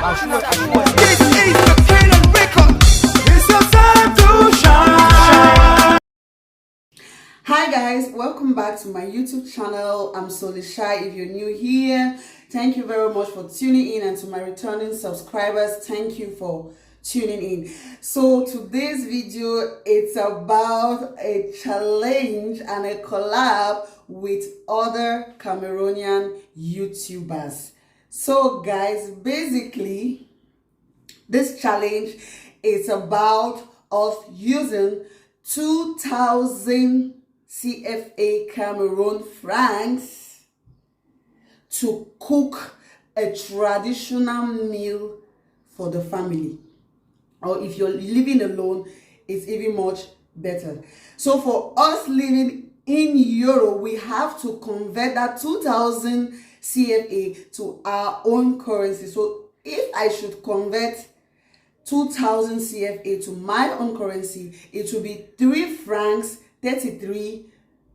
This is the Kenna record. It's your time to shine. Hi guys, welcome back to my YouTube channel. I'm Solishy. If you're new here, thank you very much for tuning in, and to my returning subscribers, thank you for tuning in. So today's video, it's about a challenge and a collab with other Cameroonian YouTubers. So guys, basically this challenge is about us using 2,000 CFA Cameroon francs to cook a traditional meal for the family. Or if you're living alone, it's even much better. So for us living in Euro, we have to convert that 2,000 CFA to our own currency. So if I should convert 2,000 CFA to my own currency, it will be 3 francs 33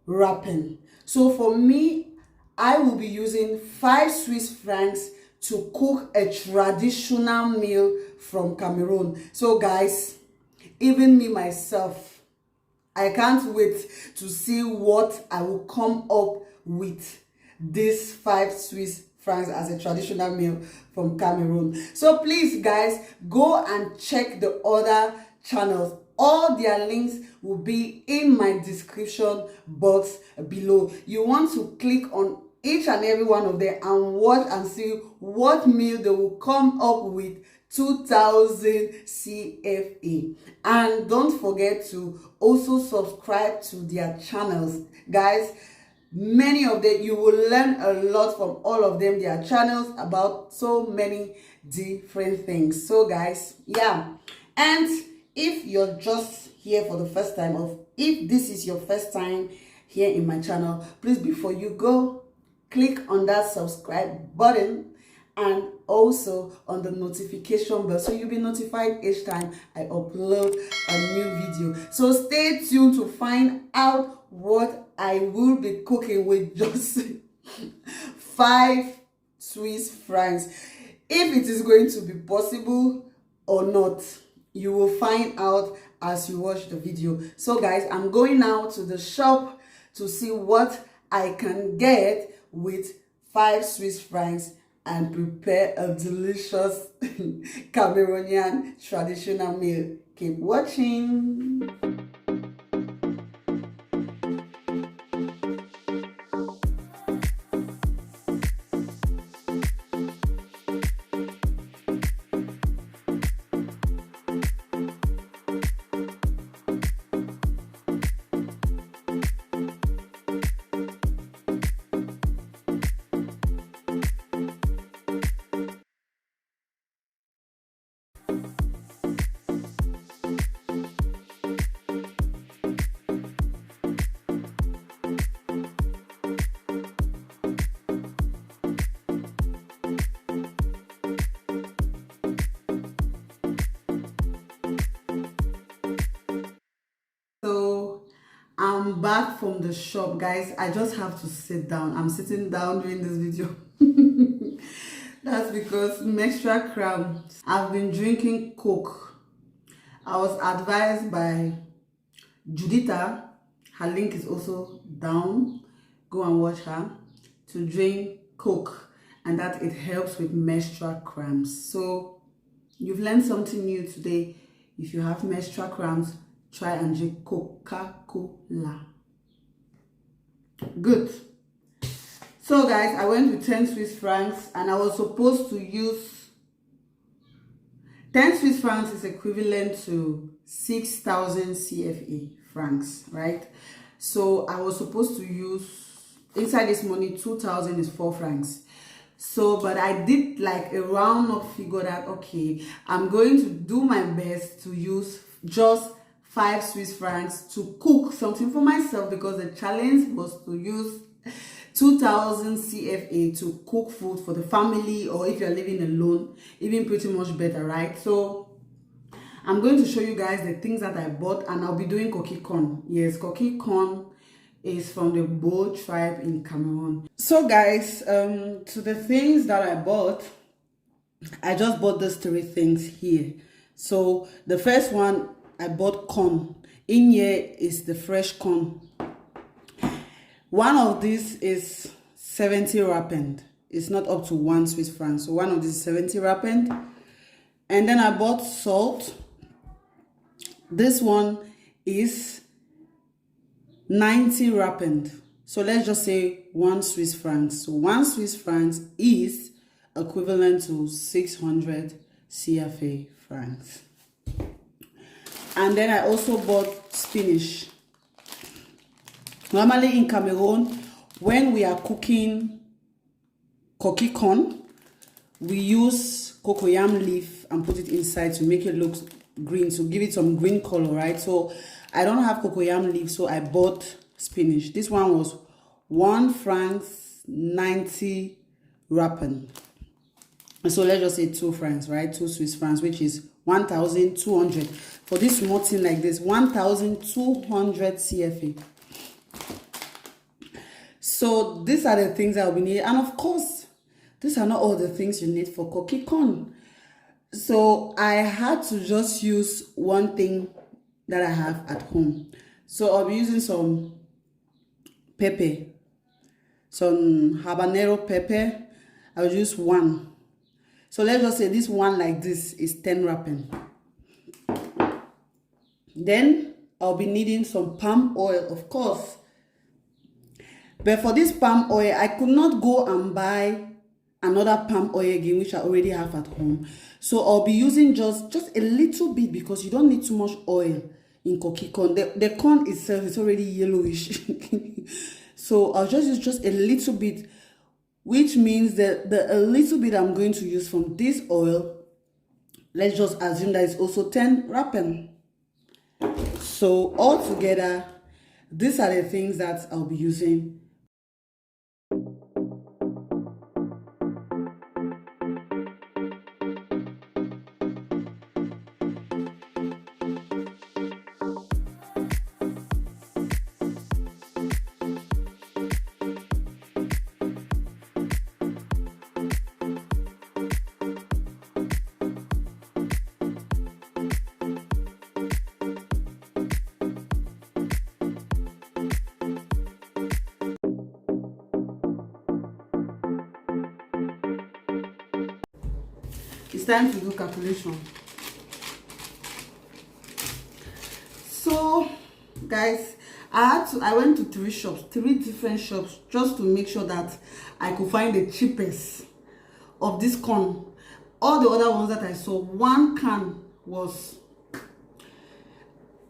rappen. So for me, I will be using 5 Swiss francs to cook a traditional meal from Cameroon. So guys, even me myself, I can't wait to see what I will come up with this 5 Swiss francs as a traditional meal from Cameroon. So please guys, go and check the other channels. All their links will be in my description box below. You want to click on each and every one of them and watch and see what meal they will come up with 2,000 CFA. And don't forget to also subscribe to their channels. Guys, many of them, you will learn a lot from all of them, their channels, about so many different things. So guys, yeah. And if you're just here for the first time, or if this is your first time here in my channel, please, before you go, click on that subscribe button and also on the notification bell so you'll be notified each time I upload a new video. So stay tuned to find out what I will be cooking with just 5 Swiss francs. If it is going to be possible or not, you will find out as you watch the video. So guys, I'm going now to the shop to see what I can get with 5 Swiss francs and prepare a delicious Cameroonian traditional meal. Keep watching. So I'm back from the shop, guys. I just have to sit down. I'm sitting down doing this video. That's because menstrual cramps. I've been drinking Coke. I was advised by Juditha, her link is also down, go and watch her, to drink Coke, and that it helps with menstrual cramps. So you've learned something new today. If you have menstrual cramps, try and drink Coca-Cola. Good. So guys, I went with 10 Swiss francs and I was supposed to use 10 Swiss francs is equivalent to 6,000 CFA francs, right? So I was supposed to use, inside this money, 2,000 is 4 francs. So, but I did like a round up figure that, okay, I'm going to do my best to use just 5 Swiss francs to cook something for myself, because the challenge was to use 2,000 CFA to cook food for the family, or if you're living alone, even pretty much better, right? So I'm going to show you guys the things that I bought, and I'll be doing Kokicorn. Yes, Kokicorn is from the Bo tribe in Cameroon. So guys, to the things that I bought, I just bought these three things here. So the first one, I bought corn. In here is the fresh corn. One of these is 70 rupee. It's not up to 1 Swiss franc. So one of these is 70 rupee. And then I bought salt. This one is 90 rupee. So let's just say 1 Swiss franc. So 1 Swiss franc is equivalent to 600 CFA francs. And then I also bought spinach. Normally in Cameroon, when we are cooking Kokicorn, we use cocoyam leaf and put it inside to make it look green, to give it some green color, right? So I don't have cocoyam leaf, so I bought spinach. This one was 1 franc 90 rupee. So let's just say 2 francs, right? 2 Swiss francs, which is 1,200. For this small thing like this, 1,200 CFA. So these are the things that will be needed. And of course, these are not all the things you need for Kokicorn. So I had to just use one thing that I have at home. So I'll be using some pepper, some habanero pepper. I'll use one. So let's just say this one like this is 10 rupee. Then I'll be needing some palm oil, of course. But for this palm oil, I could not go and buy another palm oil again, which I already have at home. So I'll be using just a little bit, because you don't need too much oil in Kokicorn. The corn itself is already yellowish. So I'll just use just a little bit, which means that the a little bit I'm going to use from this oil, let's just assume that it's also 10 rupee. So altogether, these are the things that I'll be using. It's time to do calculation. So guys, I went to 3 different shops, just to make sure that I could find the cheapest of this corn. All the other ones that I saw, one can was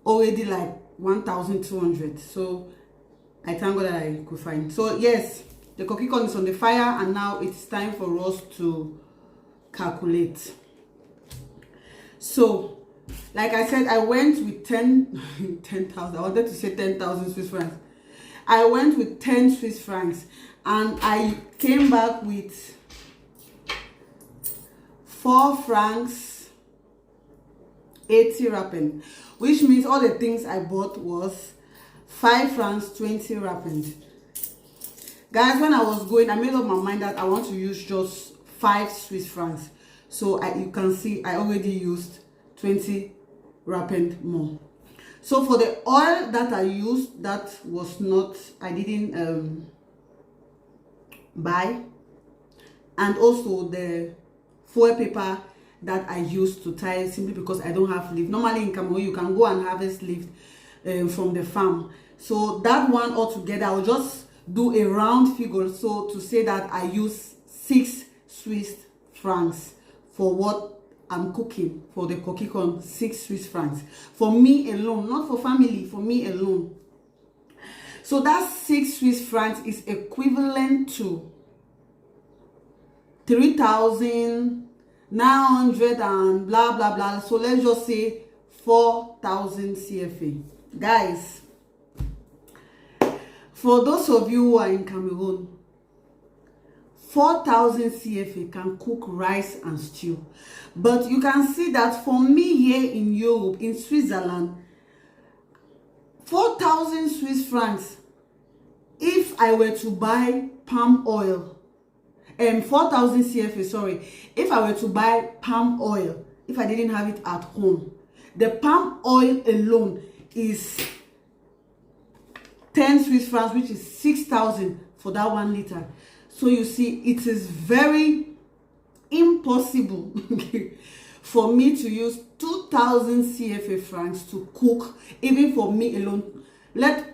already like 1,200. So I thank God that I could find. So yes, the Kokicorn is on the fire, and now it's time for us to calculate. So like I said, I went with 10,000. I wanted to say 10,000 Swiss francs. I went with 10 Swiss francs, and I came back with 4 francs 80 rupee, which means all the things I bought was 5 francs 20 rupee. Guys, when I was going, I made up my mind that I want to use just 5 Swiss francs. So you can see I already used 20 rupee more. So for the oil that I used, that was not, I didn't buy. And also the foil paper that I used to tie, simply because I don't have leaf. Normally in Cameroon, you can go and harvest leaf from the farm. So that one altogether, I'll just do a round figure, so to say that I use 6 Swiss francs for what I'm cooking for the Kokicorn. 6 Swiss francs for me alone, not for family, for me alone. So that 6 Swiss francs is equivalent to 3,900 and blah blah blah. So let's just say 4,000 CFA. Guys, for those of you who are in Cameroon, 4,000 CFA can cook rice and stew. But you can see that for me here in Europe, in Switzerland, 4,000 Swiss francs, if I were to buy palm oil, 4,000 CFA, sorry. If I were to buy palm oil, if I didn't have it at home, the palm oil alone is 10 Swiss francs, which is 6,000 for that 1 liter. So you see, it is very impossible for me to use 2,000 CFA francs to cook, even for me alone.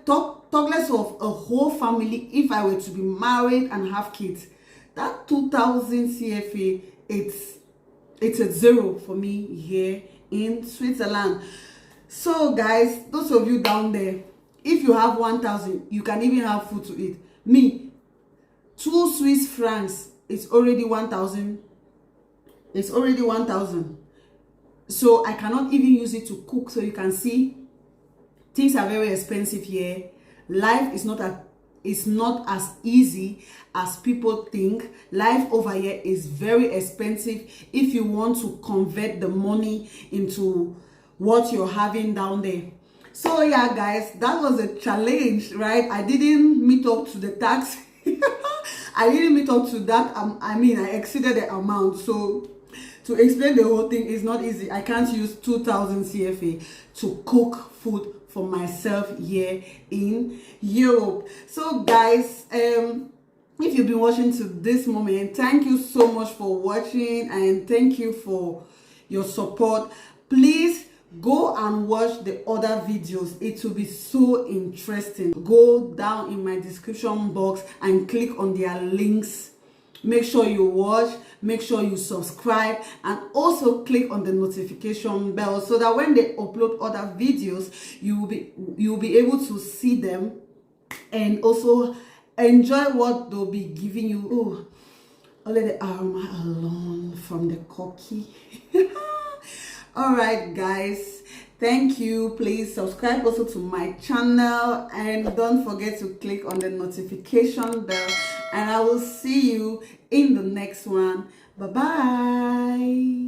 Talk less of a whole family. If I were to be married and have kids, that 2,000 CFA, it's a zero for me here in Switzerland. So guys, those of you down there, if you have 1,000, you can even have food to eat. Me, 2 Swiss francs is already 1,000. It's already 1,000. So I cannot even use it to cook. So you can see things are very expensive here. Life is not as easy as people think. Life over here is very expensive if you want to convert the money into what you're having down there. So yeah, guys, that was a challenge, right? I didn't meet up to the tax. I didn't meet up to that. I exceeded the amount. So to explain the whole thing is not easy. I can't use 2,000 CFA to cook food for myself here in Europe. So guys, if you've been watching to this moment, thank you so much for watching, and thank you for your support. Please go and watch the other videos. It will be so interesting. Go down in my description box and click on their links. Make sure you watch, make sure you subscribe, and also click on the notification bell so that when they upload other videos, you will be able to see them and also enjoy what they'll be giving you. Oh, only the aroma alone from the cookie. All right, guys, thank you. Please subscribe also to my channel, and don't forget to click on the notification bell, and I will see you in the next one. Bye bye.